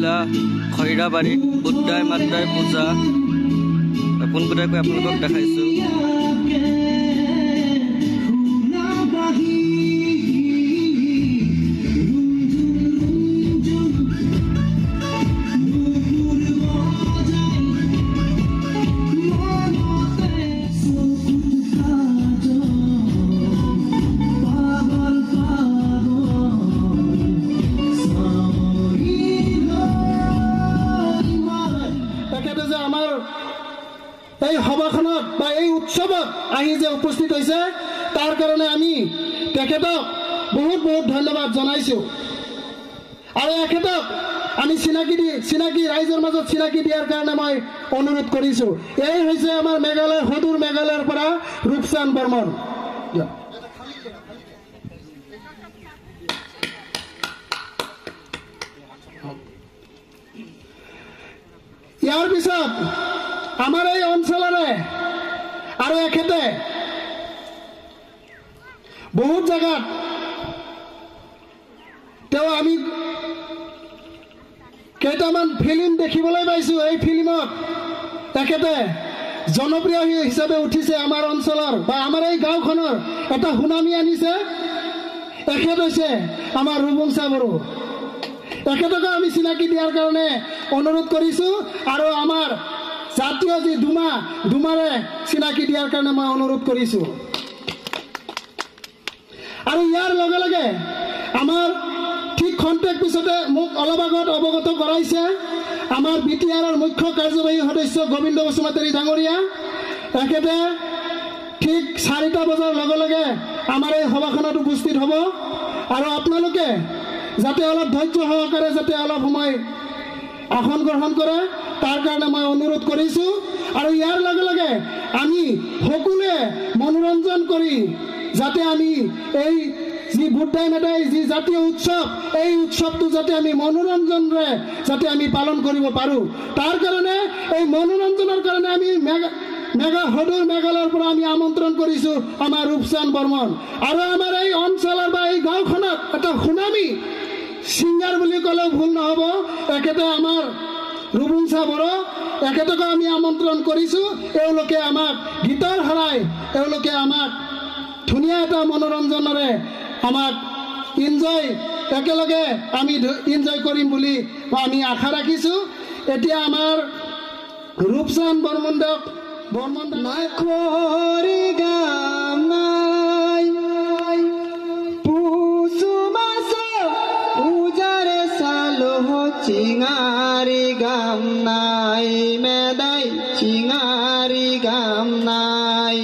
জিলা খৈৰাবাৰীত বুদ্ধাই মাদ্ৰাই পূজা পোনপটীয়াকৈ আপোনালোকক দেখাইছোঁ। এই সভাখনত বা এই উৎসৱত আহি যে উপস্থিত হৈছে তাৰ কাৰণে আমি তেখেতক বহুত বহুত ধন্যবাদ জনাইছোঁ। আৰু এখেতক আমি চিনাকি ৰাইজৰ মাজত চিনাকি দিয়াৰ কাৰণে মই অনুৰোধ কৰিছোঁ। এই হৈছে আমাৰ মেঘালয় সদূৰ মেঘালয়ৰ পৰা ৰূপচান বৰ্মন। ইয়াৰ পিছত আমাৰ এই অঞ্চলৰে আৰু এখেতে বহুত জায়গাত তেওঁ আমি কেইটামান ফিল্ম দেখিবলৈ পাইছোঁ। এই ফিল্মত তেখেতে জনপ্ৰিয় হিচাপে উঠিছে। আমাৰ অঞ্চলৰ বা আমাৰ এই গাঁওখনৰ এটা সুনামি আনিছে। এখেত হৈছে আমাৰ ৰুবুংচা বড়ো। এখেতকে আমি চিনাকি দিয়াৰ কাৰণে অনুৰোধ কৰিছোঁ আৰু আমাৰ জাতীয় যি ডুমাৰে চিনাকি দিয়াৰ কাৰণে মই অনুৰোধ কৰিছোঁ। আৰু ইয়াৰ লগে লগে আমাৰ ঠিক খন্তেক পিছতে মোক অলপ আগত অৱগত কৰাইছে আমাৰ BTRৰ মুখ্য কাৰ্যবাহী সদস্য গোবিন্দ বসুমতাৰী ডাঙৰীয়া। তেখেতে ঠিক 4টা বজাৰ লগে লগে আমাৰ এই সভাখনত উপস্থিত হ'ব। আৰু আপোনালোকে যাতে অলপ ধৈৰ্য সহকাৰে যাতে অলপ সময় আসন গ্ৰহণ কৰে তাৰ কাৰণে মই অনুৰোধ কৰিছোঁ। আৰু ইয়াৰ লগে লগে আমি সকলোৱে মনোৰঞ্জন কৰি যাতে আমি এই যি বুদ্ধাই মাদ্ৰাই যি জাতীয় উৎসৱ এই উৎসৱটো যাতে আমি মনোৰঞ্জনেৰে যাতে আমি পালন কৰিব পাৰোঁ তাৰ কাৰণে এই মনোৰঞ্জনৰ কাৰণে আমি সদূৰ মেঘালয়ৰ পৰা আমি আমন্ত্ৰণ কৰিছোঁ আমাৰ ৰূপচান বৰ্মন। আৰু আমাৰ এই অঞ্চলৰ বা এই গাঁওখনত এটা সুনামী ছিংগাৰ বুলি ক'লেও ভুল নহ'ব। এখেতে আমাৰ ৰুবুংচা বড়ো। এখেতকো আমি আমন্ত্ৰণ কৰিছোঁ। এওঁলোকে আমাক গীতৰ হৰাই এওঁলোকে আমাক ধুনীয়া এটা মনোৰঞ্জনেৰে আমাক একেলগে আমি এনজয় কৰিম বুলি আমি আশা ৰাখিছোঁ। এতিয়া আমাৰ ৰূপচান বৰ্মন নাখৰি গাম নাই পুচু মাছ পূজাৰে চালো চিঙাৰি গাম নাই মেদাই চিঙাৰি গাম নাই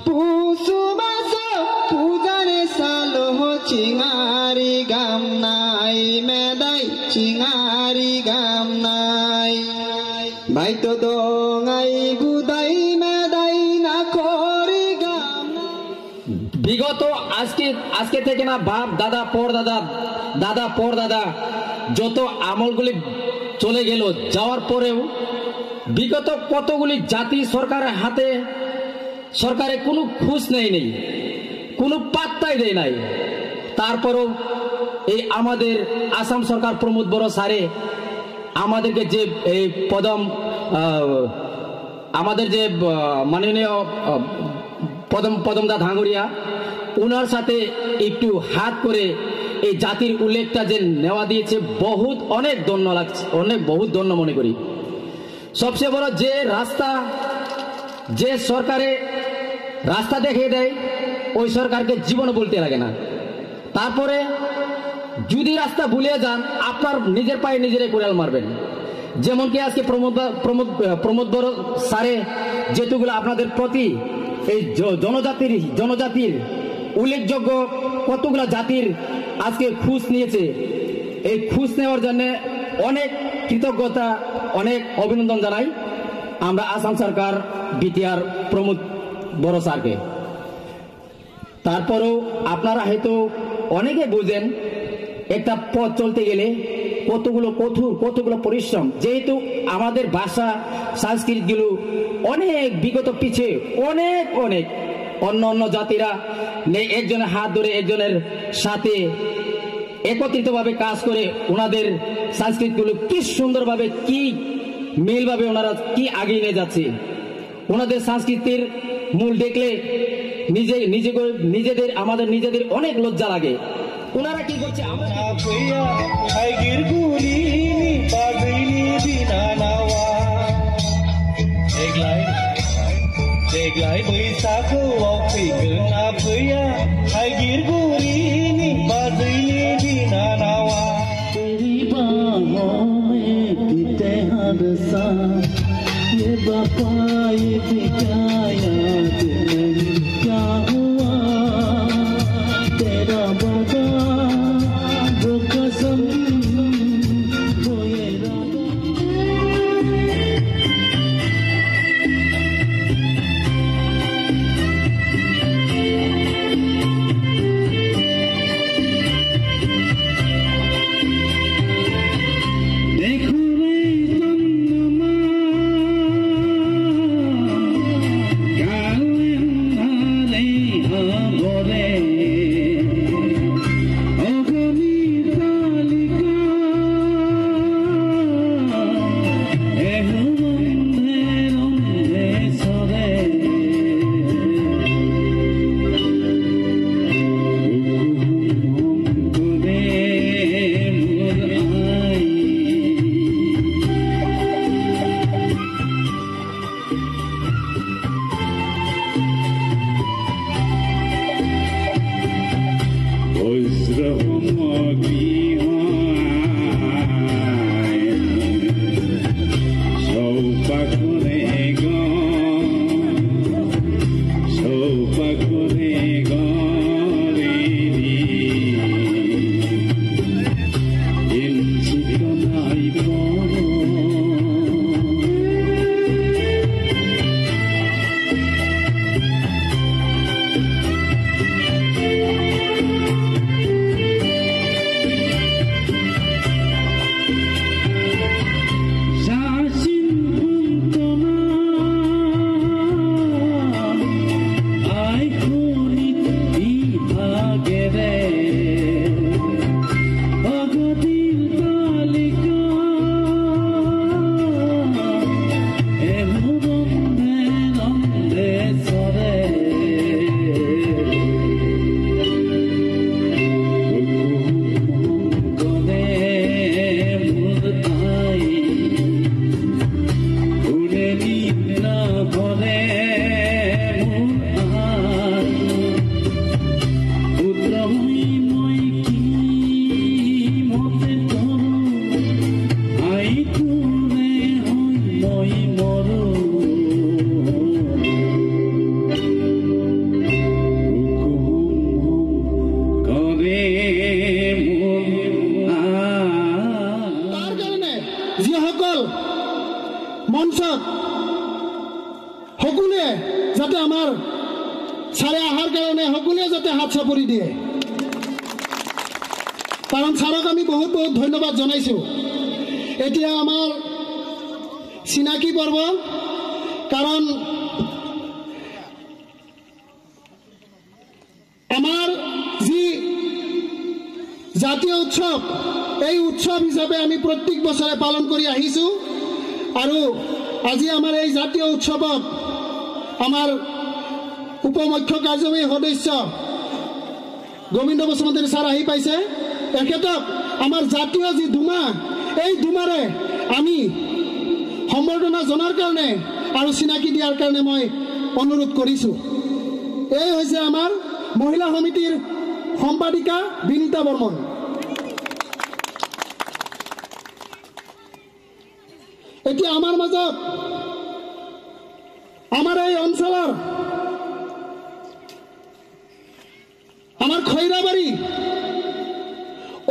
পুচু মাছ পূজাৰে চালো চিঙাৰি গাম নাই মেদাই চিঙাৰি গাম নাই বাইতো দঙাই বুদাই মেদাই নাখরি গাম। বিগত আজকে থেকে না বাপ দাদা পর দাদা যত আমলগুলি চলে গেল যাওয়ার পরেও বিগত কতগুলি জাতি সরকারের হাতে সরকারে কোনো খোঁজ নেই কোনো পাত্তাই দেয় নাই। তারপরেও এই আমাদের আসাম সরকার প্রমোদ বড়ো সারে আমাদেরকে যে এই আমাদের যে মাননীয় পদমদা ধাঙ্গুরিয়া ওনার সাথে একটু হাত করে এই জাতির উল্লেখটা যে নেওয়া দিয়েছে অনেক ধন্য লাগছে, বহুত ধন্য মনে করি। সবচেয়ে বড় যে রাস্তা যে সরকারে রাস্তা দেখিয়ে দেয় ওই সরকারকে জীবনে বলতে লাগে না। তারপরে যদি রাস্তা ভুলে যান আপনার নিজের পায়ে নিজেরাই কোড়াল মারবেন। যেমন কি আজকে প্রমোদ বড়ো সারে যেটুকুলো আপনাদের প্রতি এই জনজাতির উল্লেখযোগ্য কতগুলো জাতির আজকে খোঁজ নিয়েছে। এই খোঁজ নেওয়ার জন্য অনেক কৃতজ্ঞতা অনেক অভিনন্দন জানাই আমরা আসাম সরকার BTR প্রমোদ বড়ো স্যারকে। তারপরেও আপনারা হয়তো অনেকে বুঝেন একটা পথ চলতে গেলে কতগুলো পরিশ্রম, যেহেতু আমাদের ভাষা সংস্কৃতিগুলো অনেক বিগত পিছিয়ে অনেক অন্য জাতিরা একজনের হাত ধরে একজনের সাথে একত্রিতভাবে কাজ করে ওনাদের সংস্কৃতিগুলো কি সুন্দরভাবে কি মিলভাবে ওনারা কি আগিয়ে নিয়ে যাচ্ছে। ওনাদের সংস্কৃতির মূল দেখলে নিজেদের আমাদের নিজেদের অনেক লজ্জা লাগে। ওনারা কি করছে देग्लाय बैसागुआव फैगोन आफैया थाइगिर गुरिनि बाजैनि बिनानावा तेरी बाहों में बीते हादसा ये बापा ये दिखाया नहीं क्या हुआ तेरा वादा वो कसम वो ये राधा মঞ্চত সকলোৱে যাতে আমাৰ ছাৰে অহাৰ কাৰণে সকলোৱে যাতে হাত চাপৰি দিয়ে, কাৰণ ছাৰক আমি বহুত বহুত ধন্যবাদ জনাইছোঁ। এতিয়া আমাৰ চিনাকি পৰ্ব, কাৰণ আমাৰ যি জাতীয় উৎসৱ, এই উৎসৱ হিচাপে আমি প্ৰত্যেক বছৰে পালন কৰি আহিছোঁ। আৰু আজি আমাৰ এই জাতীয় উৎসৱত আমাৰ উপ মুখ্য কাৰ্যবাহী সদস্য গোবিন্দ বসুমতাৰী ছাৰ আহি পাইছে। তেখেতক আমাৰ জাতীয় যি দুমা, এই দুমাৰে আমি সম্বৰ্ধনা জনাৰ কাৰণে আৰু চিনাকি দিয়াৰ কাৰণে মই অনুৰোধ কৰিছোঁ। এই হৈছে আমাৰ মহিলা সমিতিৰ সম্পাদিকা বিনীতা বৰ্মন। এতিয়া আমাৰ মাজত আমাৰ এই অঞ্চলৰ আমাৰ খৈৰাবাৰী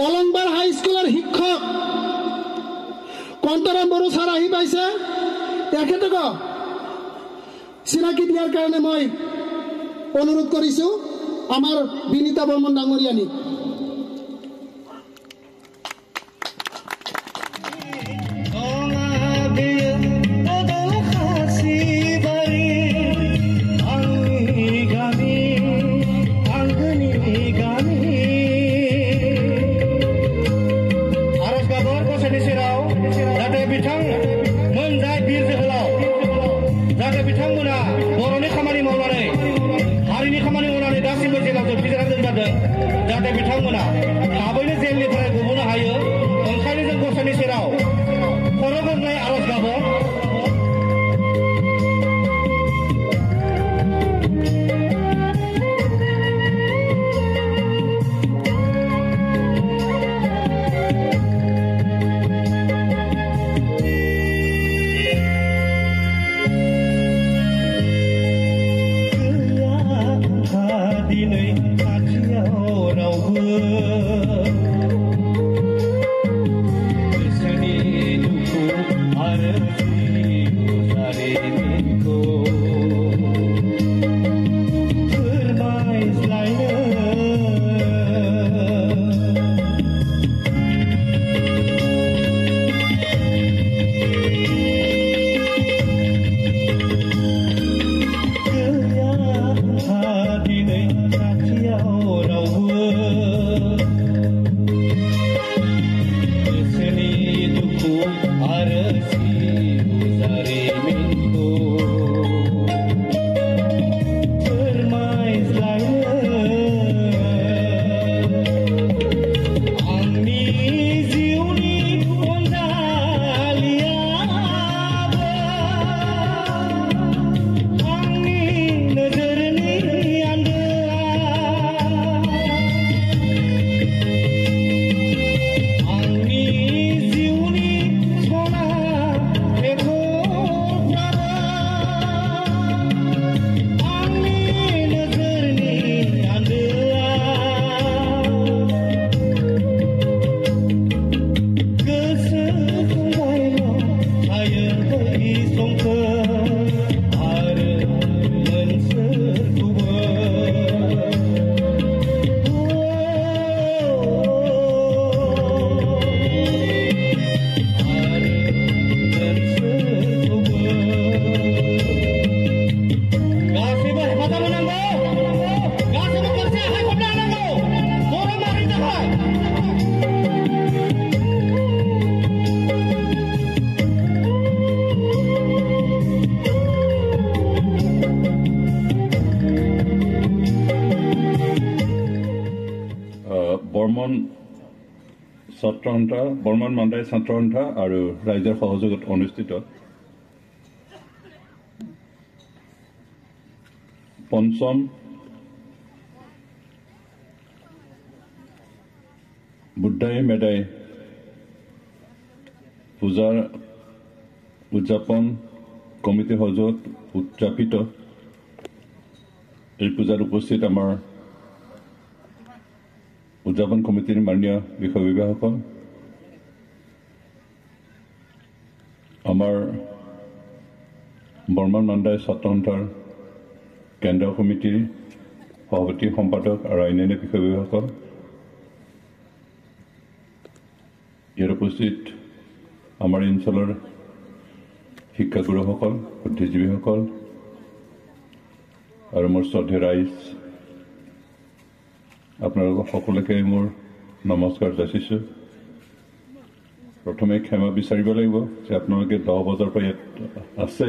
অলংবাৰ হাইস্কুলৰ শিক্ষক কন্তৰাম বড়ো ছাৰ আহি পাইছে। তেখেতক চিনাকি দিয়াৰ কাৰণে মই অনুৰোধ কৰিছোঁ আমাৰ বিনীতা বৰ্মন ডাঙৰীয়ানীক। जाहाथे बिथांमोना थाबैनो जेलनिफ्राय गबोनो हायो ओंखायनो जों गसाइनि सेराव खर' गंनाय आरज गाबो বৰ্মন মাণ্ডাই ছাত্ৰ সন্থা আৰু ৰাইজৰ সহযোগত অনুষ্ঠিত পঞ্চম বুদ্ধাই মেদাই পূজাৰ উদযাপন কমিটিৰ সহযোগত উদযাপিত এই পূজাত উপস্থিত আমাৰ উদযাপন কমিটিৰ মাননীয় বিষয়বিভাগসকল আমাৰ বৰ্মন মাণ্ডাই ছাত্ৰ সন্থাৰ কেন্দ্ৰীয় কমিটিৰ সভাপতি সম্পাদক আৰু অন্যান্য বিষয়বিভাগসকল ইয়াত উপস্থিত আমাৰ অঞ্চলৰ শিক্ষাগুৰুসকল বুদ্ধিজীৱীসকল আৰু মোৰ শ্ৰদ্ধেয় ৰাইজ আপোনালোকক সকলোকে মোৰ নমস্কাৰ যাচিছোঁ প্ৰথমে ক্ষমা বিচাৰিব লাগিব যে আপোনালোকে 10 বজাৰ পৰা ইয়াত আছে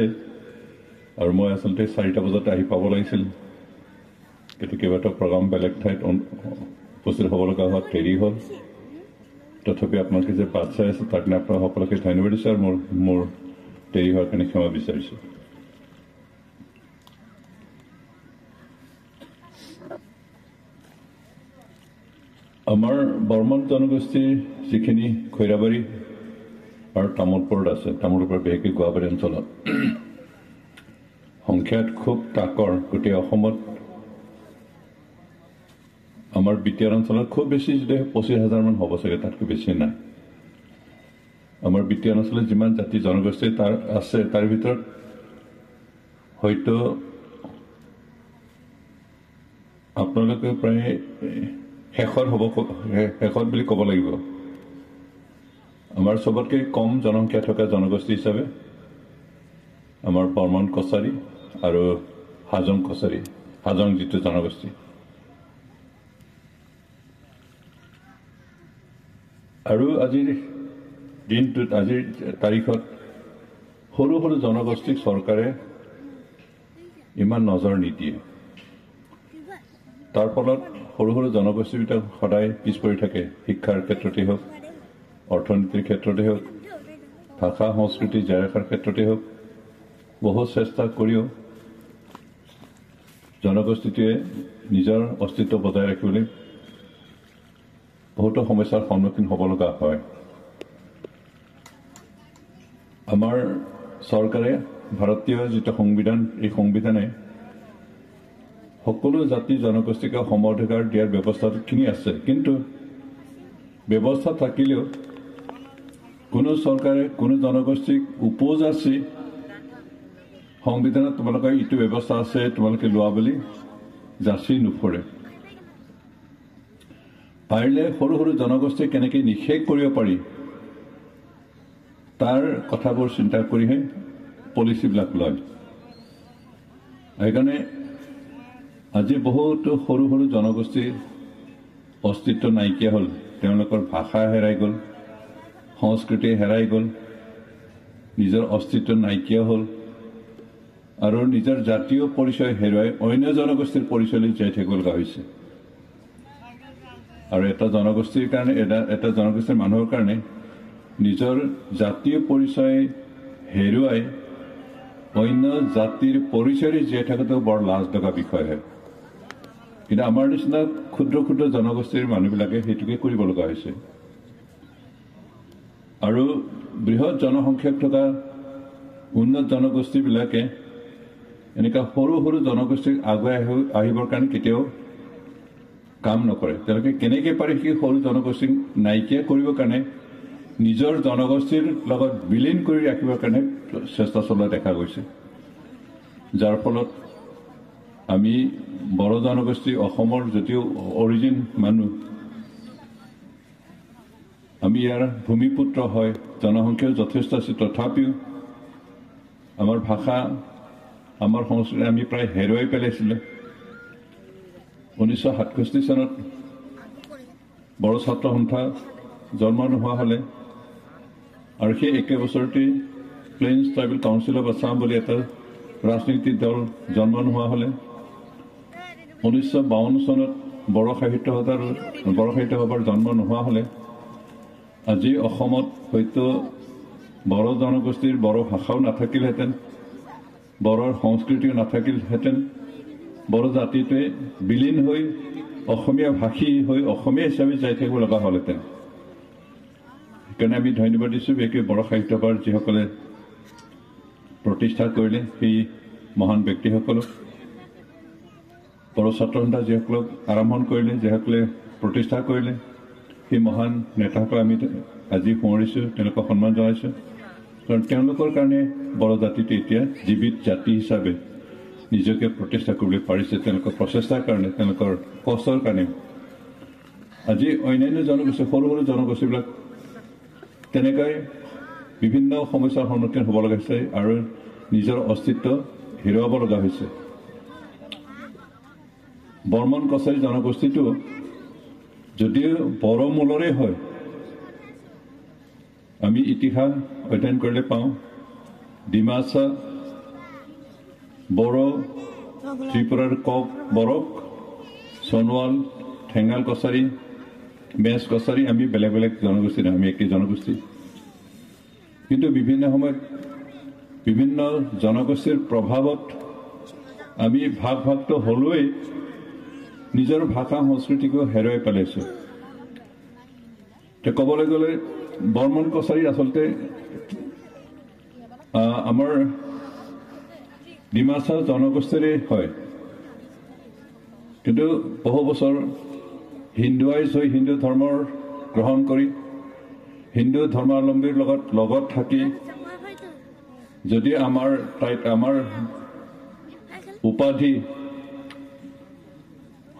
আৰু মই আচলতে 4টা বজাত আহি পাব লাগিছিল কিন্তু কেইবাটাও প্ৰগ্ৰাম বেলেগ ঠাইত উপস্থিত হ'ব লগা হোৱাত দেৰি হ'ল তথাপি আপোনালোকে যে বাট চাই আছে তাৰ কাৰণে আপোনালোক সকলোকে ধন্যবাদ দিছোঁ আৰু মোৰ দেৰি হোৱাৰ কাৰণে ক্ষমা বিচাৰিছোঁ আমাৰ বৰ্মন জনগোষ্ঠীৰ যিখিনি খৈৰাবাৰী আৰু তামোলপুৰত আছে তামোলপুৰ বিশেষকৈ গুৱাহাটী অঞ্চলত সংখ্যাত খুব তাকৰ গোটেই অসমত আমাৰ বিটিআৰ অঞ্চলত খুব বেছি যদি 25,000 মান হ'ব চাগে তাতকৈ বেছি নাই আমাৰ বিটিআৰ অঞ্চলত যিমান জাতি জনগোষ্ঠী তাৰ আছে তাৰ ভিতৰত হয়তো আপোনালোকে প্ৰায় শেষত বুলি ক'ব লাগিব আমাৰ সবতকৈ কম জনসংখ্যা থকা জনগোষ্ঠী হিচাপে আমাৰ বৰ্মন কছাৰী আৰু হাজং কছাৰী হাজং যিটো জনগোষ্ঠী আৰু আজিৰ দিনটোত আজিৰ তাৰিখত সৰু সৰু জনগোষ্ঠীক চৰকাৰে ইমান নজৰ নিদিয়ে তাৰ ফলত সৰু সৰু জনগোষ্ঠীবিলাক সদায় পিছ পৰি থাকে শিক্ষাৰ ক্ষেত্ৰতে হওক অৰ্থনীতিৰ ক্ষেত্ৰতে হওক ভাষা সংস্কৃতি জীয়াই ৰখাৰ ক্ষেত্ৰতে হওক বহু চেষ্টা কৰিও জনগোষ্ঠীটোৱে নিজৰ অস্তিত্ব বজাই ৰাখিবলৈ বহুতো সমস্যাৰ সন্মুখীন হ'ব লগা হয় আমাৰ চৰকাৰে ভাৰতীয় যিটো সংবিধান এই সংবিধানে সকলো জাতি জনগোষ্ঠীক সম অধিকাৰ দিয়াৰ ব্যৱস্থাখিনি আছে কিন্তু ব্যৱস্থা থাকিলেও কোনো চৰকাৰে কোনো জনগোষ্ঠীক উপযাচি সংবিধানত তোমালোকৰ ইটো ব্যৱস্থা আছে তোমালোকে লোৱা বুলি যাচি নুফুৰে পাৰিলে সৰু সৰু জনগোষ্ঠীক কেনেকৈ নিষেধ কৰিব পাৰি তাৰ কথাবোৰ চিন্তা কৰিহে পলিচিবিলাক লয় সেইকাৰণে আজি বহুতো সৰু সৰু জনগোষ্ঠীৰ অস্তিত্ব নাইকিয়া হ'ল তেওঁলোকৰ ভাষা হেৰাই গ'ল সংস্কৃতি হেৰাই গ'ল নিজৰ অস্তিত্ব নাইকিয়া হ'ল আৰু নিজৰ জাতীয় পৰিচয় হেৰুৱাই অন্য জনগোষ্ঠীৰ পৰিচয়লৈ জীয়াই থাকিব লগা হৈছে আৰু এটা জনগোষ্ঠীৰ কাৰণে এটা জনগোষ্ঠীৰ মানুহৰ কাৰণে নিজৰ জাতীয় পৰিচয় হেৰুৱাই অন্য জাতিৰ পৰিচয়ৰে জীয়াই থকাটো বৰ লাজ লগা বিষয় হয় কিন্তু আমাৰ নিচিনা ক্ষুদ্ৰ ক্ষুদ্ৰ জনগোষ্ঠীৰ মানুহবিলাকে সেইটোকে কৰিব লগা হৈছে আৰু বৃহৎ জনসংখ্যক থকা উন্নত জনগোষ্ঠীবিলাকে এনেকুৱা সৰু সৰু জনগোষ্ঠীক আগুৱাই আহিবৰ কাৰণে কেতিয়াও কাম নকৰে তেওঁলোকে কেনেকৈ পাৰে সেই সৰু জনগোষ্ঠীক নাইকিয়া কৰিবৰ কাৰণে নিজৰ জনগোষ্ঠীৰ লগত বিলীন কৰি ৰাখিবৰ কাৰণে চেষ্টা চলোৱা দেখা গৈছে যাৰ ফলত আমি বড়ো জনগোষ্ঠী অসমৰ যদিও অৰিজিন মানুহ আমি ইয়াৰ ভূমিপুত্ৰ হয় জনসংখ্যাও যথেষ্ট আছে তথাপিও আমাৰ ভাষা আমাৰ সংস্কৃতি আমি প্ৰায় হেৰুৱাই পেলাইছিলোঁ 1967 চনত বড়ো ছাত্ৰ সন্থা জন্ম নোহোৱা হ'লে আৰু সেই একে বছৰতে plains tribal council of Assam বুলি এটা ৰাজনৈতিক দল জন্ম নোহোৱা হ'লে 1952 চনত বড়ো সাহিত্য সভাৰ জন্ম নোহোৱা হ'লে আজি অসমত হয়তো বড়ো জনগোষ্ঠীৰ বড়ো ভাষাও নাথাকিলহেঁতেন বড়োৰ সংস্কৃতিও নাথাকিলহেঁতেন বড়ো জাতিটোৱে বিলীন হৈ অসমীয়া ভাষী হৈ অসমীয়া হিচাপে যাই থাকিব লগা হ'লহেঁতেন সেইকাৰণে আমি ধন্যবাদ দিছোঁ বিশেষকৈ বড়ো সাহিত্য সভাৰ যিসকলে প্ৰতিষ্ঠা কৰিলে সেই মহান ব্যক্তিসকলক বড়ো ছাত্ৰ সন্থা যিসকলক আৰম্ভ কৰিলে যিসকলে প্ৰতিষ্ঠা কৰিলে সেই মহান নেতাসকল আমি আজি সোঁৱৰিছোঁ তেওঁলোকক সন্মান জনাইছোঁ কাৰণ তেওঁলোকৰ কাৰণে বড়ো জাতিটো এতিয়া জীৱিত জাতি হিচাপে নিজকে প্ৰতিষ্ঠা কৰিবলৈ পাৰিছে তেওঁলোকৰ প্ৰচেষ্টাৰ কাৰণে তেওঁলোকৰ কষ্টৰ কাৰণে আজি অন্যান্য জনগোষ্ঠী সৰু সৰু জনগোষ্ঠীবিলাক তেনেকৈ বিভিন্ন সমস্যাৰ সন্মুখীন হ'ব লগা হৈছে আৰু নিজৰ অস্তিত্ব হেৰুৱাব লগা হৈছে বৰ্মন কছাৰী জনগোষ্ঠীটো যদিও বড়ো মূলৰে হয় আমি ইতিহাস অধ্যয়ন কৰিলে পাওঁ ডিমাচা বড়ো ত্ৰিপুৰাৰ কক বড়োক সোণোৱাল ঠেঙাল কছাৰী মেচ কছাৰী আমি বেলেগ বেলেগ জনগোষ্ঠী নহয় আমি একেই জনগোষ্ঠী কিন্তু বিভিন্ন সময়ত বিভিন্ন জনগোষ্ঠীৰ প্ৰভাৱত আমি ভাগটো হ'লেই নিজৰ ভাষা সংস্কৃতিকো হেৰুৱাই পেলাইছোঁ ক'বলৈ গ'লে বৰ্মন কছাৰী আচলতে আমাৰ ডিমাচা জনগোষ্ঠীৰে হয় কিন্তু বহু বছৰ হিন্দুৱাইজ হৈ হিন্দু ধৰ্মৰ গ্ৰহণ কৰি হিন্দু ধৰ্মাৱলম্বীৰ লগত থাকি যদি আমাৰ উপাধি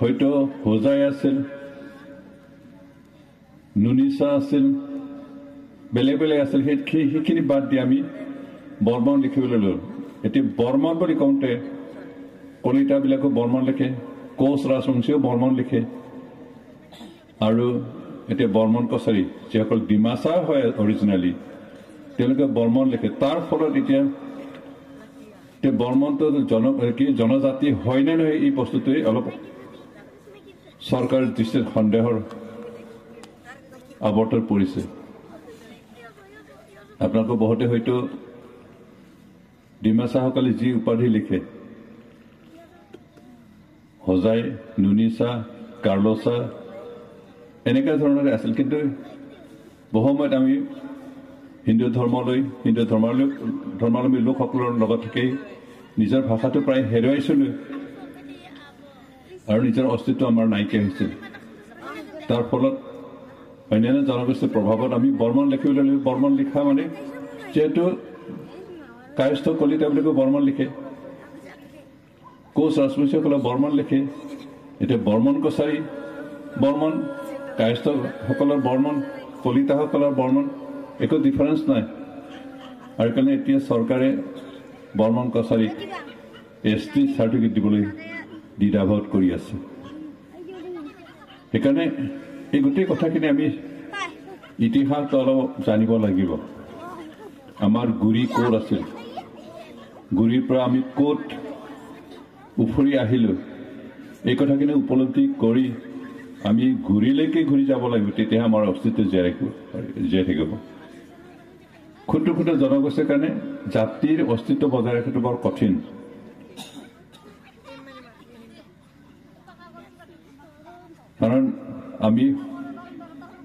হয়তো হোজাই আছিল নুনিচা আছিল বেলেগ বেলেগ আছিল সেইখিনি বাদ দি আমি বৰ্মন লিখিবলৈ ল'লোঁ এতিয়া বৰ্মন বুলি কওঁতে কলিতাবিলাকো বৰ্মন লিখে কোচ ৰাজবংশীয়েও বৰ্মন লিখে আৰু এতিয়া বৰ্মন কছাৰী যিসকল ডিমাচা হয় অৰিজিনেলি তেওঁলোকে বৰ্মন লিখে তাৰ ফলত এতিয়া বৰ্মনটো জনজাতি হয় নে নহয় এই বস্তুটোৱে অলপ চৰকাৰৰ দৃষ্টিত সন্দেহৰ আৱৰ্তত পৰিছে। আপোনালোকে বহুতে হয়তো ডিমাচাসকলে যি উপাধি লিখে হজাই, নুনিচা, কাৰ্লচা এনেকুৱা ধৰণৰে আছিল, কিন্তু বহু সময়ত আমি হিন্দু ধৰ্মাৱলম্বী লোকসকলৰ লগত থাকি নিজৰ ভাষাটো প্ৰায় হেৰুৱাইছিলোঁ আৰু নিজৰ অস্তিত্ব আমাৰ নাইকিয়া হৈছিল। তাৰ ফলত অন্যান্য জনগোষ্ঠীৰ প্ৰভাৱত আমি বৰ্মন লিখিবলৈ ল'লোঁ। বৰ্মন লিখা মানে যিহেতু কায়স্থ কলিতা বুলি কৈ বৰ্মন লিখে, কোচ ৰাজবংশীসকলে বৰ্মন লিখে। এতিয়া বৰ্মন কছাৰী বৰ্মন, কায়স্থসকলৰ বৰ্মন, কলিতাসকলৰ বৰ্মন, একো ডিফাৰেঞ্চ নাই। আৰু কাৰণে এতিয়া চৰকাৰে বৰ্মন কছাৰীক ST চাৰ্টিফিকেট দিবলৈ দ্বিধাবোধ কৰি আছে। সেইকাৰণে এই গোটেই কথাখিনি আমি ইতিহাসটো অলপ জানিব লাগিব। আমাৰ গুৰি ক'ত আছিল, গুৰিৰ পৰা আমি ক'ত উফৰি আহিলোঁ, এই কথাখিনি উপলব্ধি কৰি আমি গুৰিলৈকে ঘূৰি যাব লাগিব, তেতিয়াহে আমাৰ অস্তিত্ব জীয়াই থাকিব। ক্ষুদ্ৰ ক্ষুদ্ৰ জনগোষ্ঠীৰ কাৰণে জাতিৰ অস্তিত্ব বজাই ৰখাটো বৰ কঠিন। কাৰণ আমি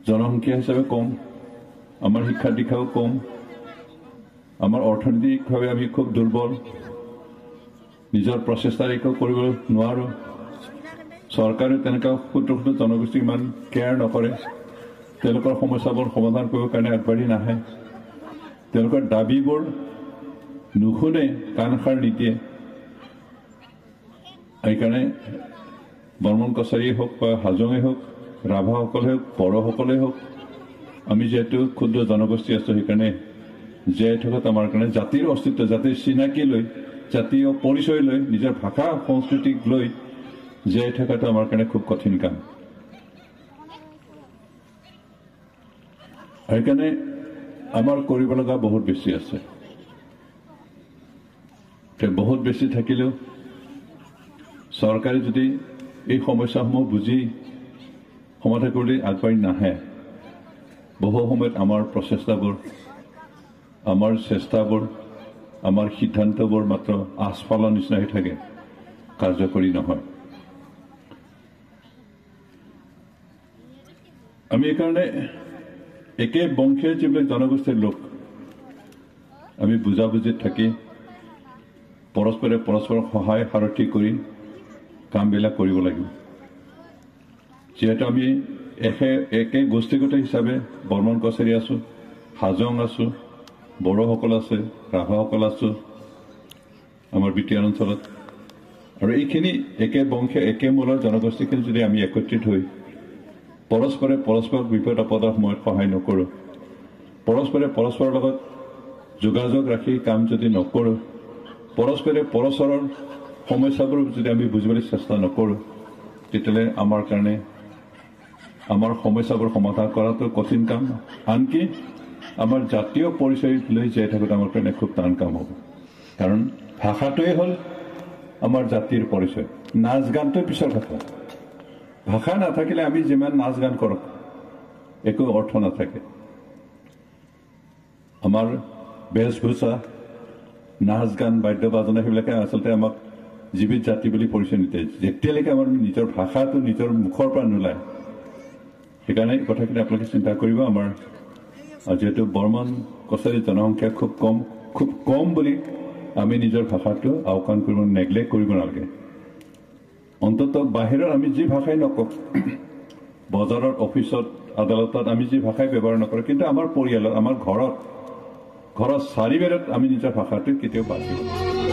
জনসংখ্যা হিচাপে কম, আমাৰ শিক্ষা দীক্ষাও কম, আমাৰ অৰ্থনৈতিকভাৱে আমি খুব দুৰ্বল, নিজৰ প্ৰচেষ্টাৰে একো কৰিব নোৱাৰোঁ। চৰকাৰে তেনেকুৱা ক্ষুদ্ৰ ক্ষুদ্ৰ জনগোষ্ঠীক ইমান কেয়াৰ নকৰে, তেওঁলোকৰ সমস্যাবোৰ সমাধান কৰিবৰ কাৰণে আগবাঢ়ি নাহে, তেওঁলোকৰ দাবীবোৰ নুশুনে, কাণসাৰ নিদিয়ে। সেইকাৰণে বৰ্মন কছাৰীয়ে হওক বা হাজঙেই হওক, ৰাভাসকলে হওক, বড়োসকলেই হওক, আমি যিহেতু ক্ষুদ্ৰ জনগোষ্ঠী আছোঁ, সেইকাৰণে জীয়াই থকাত আমাৰ কাৰণে জাতিৰ অস্তিত্ব, জাতিৰ চিনাকি লৈ, জাতীয় পৰিচয় লৈ, নিজৰ ভাষা সংস্কৃতিক লৈ জীয়াই থকাটো আমাৰ কাৰণে খুব কঠিন কাম। সেইকাৰণে আমাৰ কৰিব লগা বহুত বেছি আছে। বহুত বেছি থাকিলেও চৰকাৰে যদি এই সমস্যাসমূহ বুজি সমাধান কৰি আগবাঢ়ি নাহে, বহু সময়ত আমাৰ প্ৰচেষ্টাবোৰ, আমাৰ চেষ্টাবোৰ, আমাৰ সিদ্ধান্তবোৰ মাত্ৰ আস্ফালৰ নিচিনা হৈ থাকে, কাৰ্যকৰী নহয়। আমি এইকাৰণে একে বংশীয় যিবিলাক জনগোষ্ঠীৰ লোক, আমি বুজাবুজিত থাকি পৰস্পৰে পৰস্পৰক সহায় সাৰথি কৰি কামবিলাক কৰিব লাগিব। যিহেতু আমি একে গোষ্ঠীগত হিচাপে বৰ্মন কছাৰী আছোঁ, হাজং আছোঁ, বড়োসকল আছে, ৰাভাসকল আছোঁ আমাৰ বিটিয়াৰ অঞ্চলত, আৰু এইখিনি একে বংশীয় একে মূলৰ জনগোষ্ঠীখিনি যদি আমি একত্ৰিত হৈ পৰস্পৰে পৰস্পৰক বিপদ আপদৰ সময়ত সহায় নকৰোঁ, পৰস্পৰে পৰস্পৰৰ লগত যোগাযোগ ৰাখি কাম যদি নকৰোঁ, পৰস্পৰে পৰস্পৰৰ সমস্যাবোৰ যদি আমি বুজিবলৈ চেষ্টা নকৰোঁ, তেতিয়াহ'লে আমাৰ কাৰণে আমাৰ সমস্যাবোৰ সমাধান কৰাটো কঠিন কাম। আনকি আমাৰ জাতীয় পৰিচয় লৈ জীয়াই থকাটো আমাৰ কাৰণে খুব টান কাম হ'ব। কাৰণ ভাষাটোৱে হ'ল আমাৰ জাতিৰ পৰিচয়, নাচ গানটোৱে পিছৰ কথা। ভাষা নাথাকিলে আমি যিমান নাচ গান কৰক একো অৰ্থ নাথাকে। আমাৰ বেশভূষা, নাচ গান, বাদ্য বাজনা সেইবিলাকে আচলতে আমাক জীৱিত জাতি বুলি পৰিচয় নিদিয়ে, যেতিয়ালৈকে আমাৰ নিজৰ ভাষাটো নিজৰ মুখৰ পৰা নোলায়। সেইকাৰণে এই কথাখিনি আপোনালোকে চিন্তা কৰিব। আমাৰ যিহেতু বৰ্মন কছাৰী জনসংখ্যা খুব কম বুলি আমি নিজৰ ভাষাটো আওকাণ কৰিব, নেগলেক্ট কৰিব নালাগে। অন্ততঃ বাহিৰত আমি যি ভাষাই নকওঁ, বজাৰত, অফিচত, আদালতত আমি যি ভাষাই ব্যৱহাৰ নকৰোঁ, কিন্তু আমাৰ পৰিয়ালত, আমাৰ ঘৰৰ চাৰিবেৰত আমি নিজৰ ভাষাটো কেতিয়াও বাদ দিব নালাগে।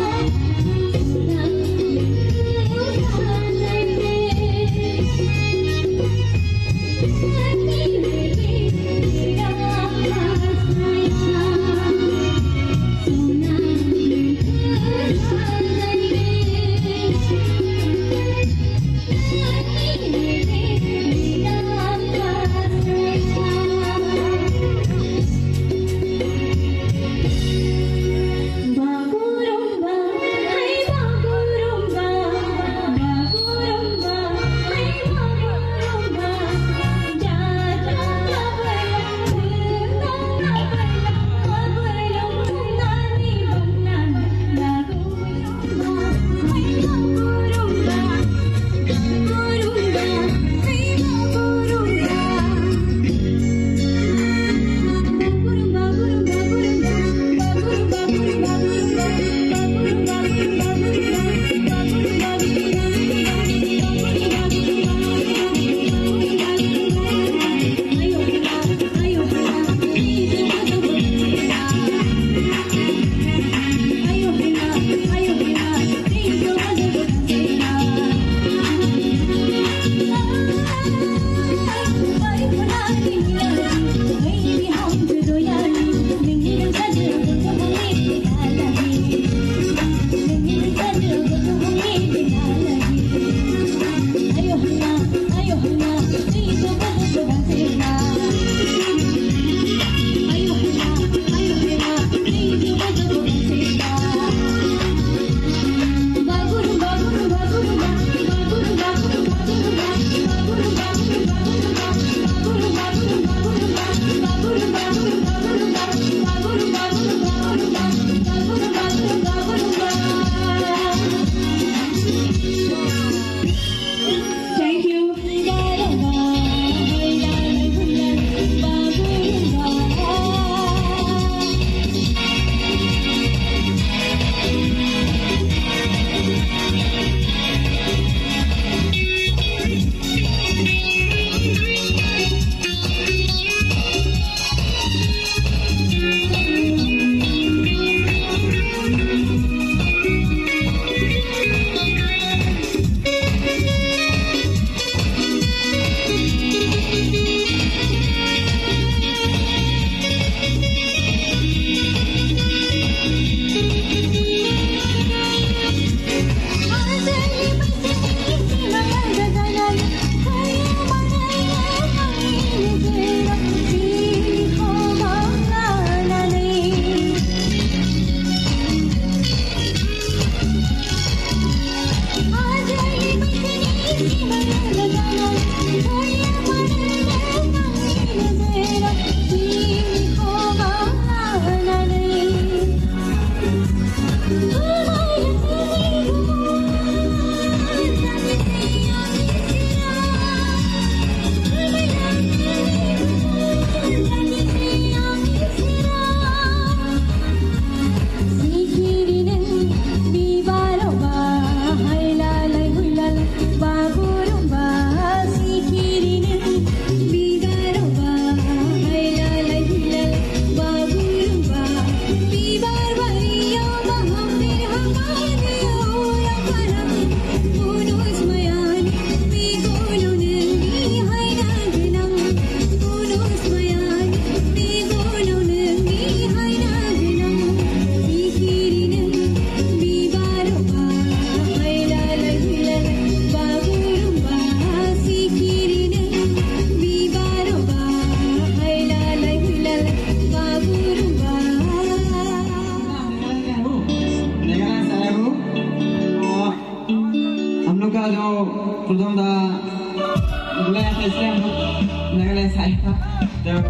Nagalay saya.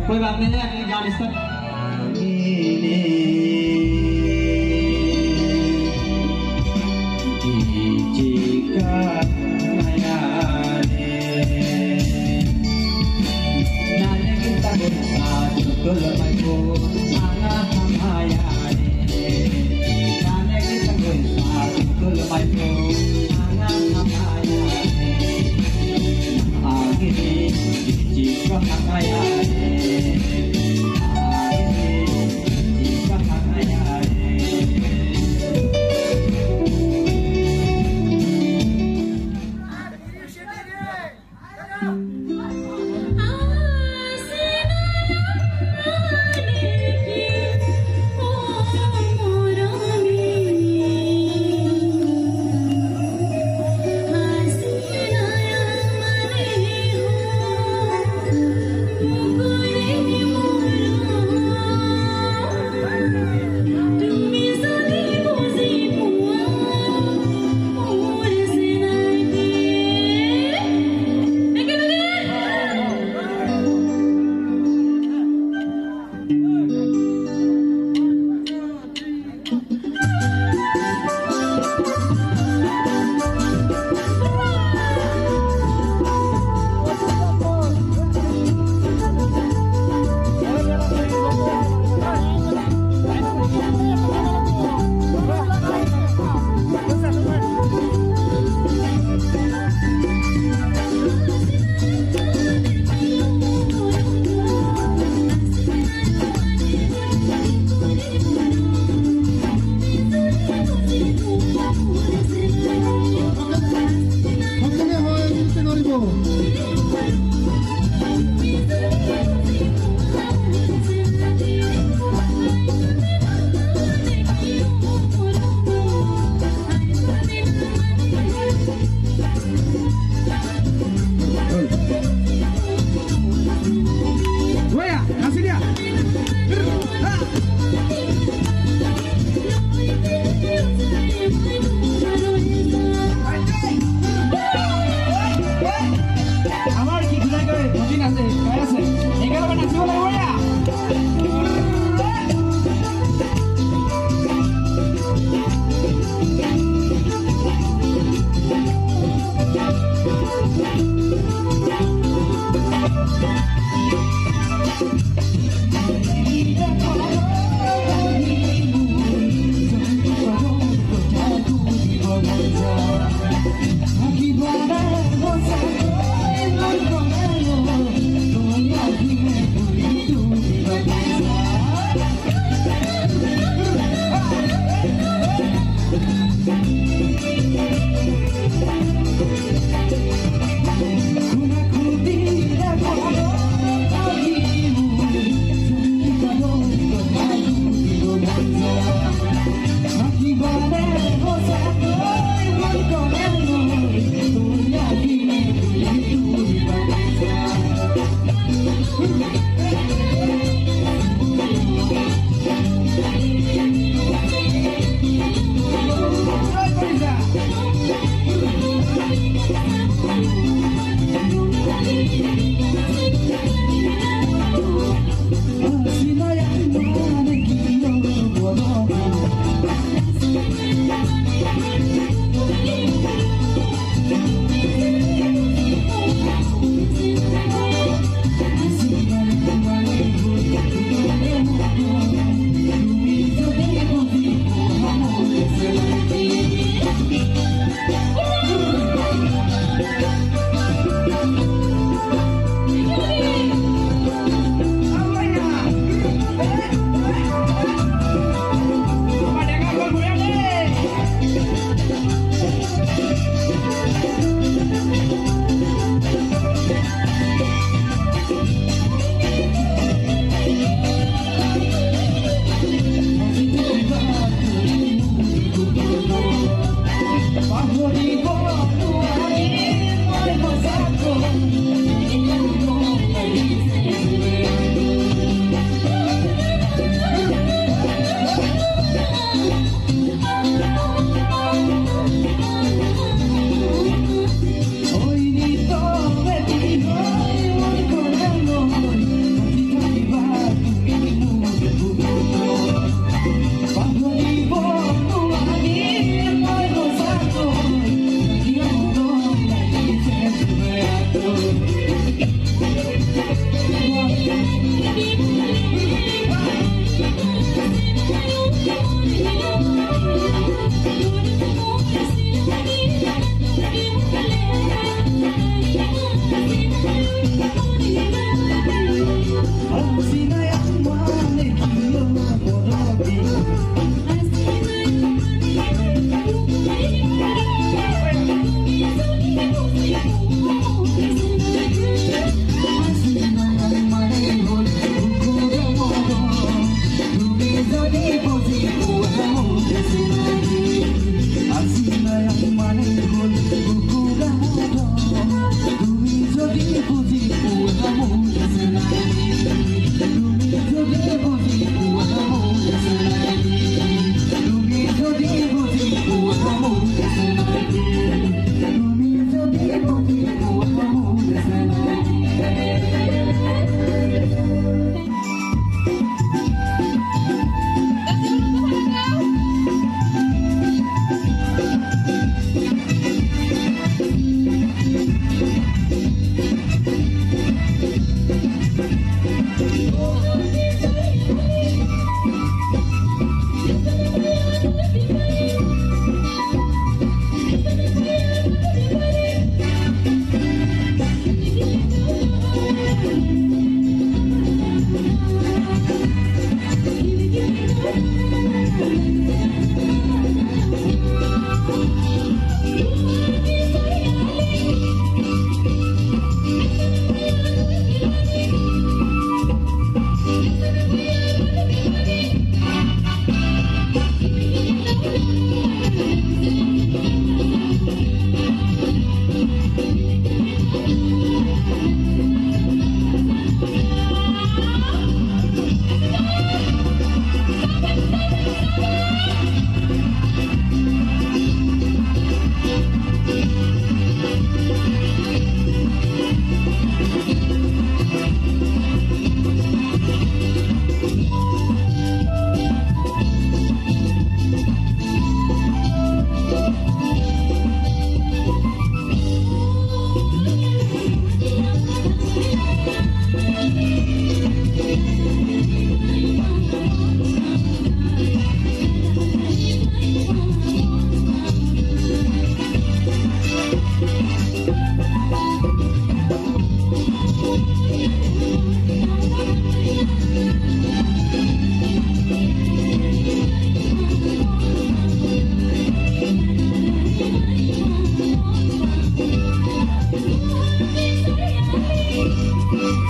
कोई बात नहीं है अपने गाने से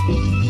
Thank you.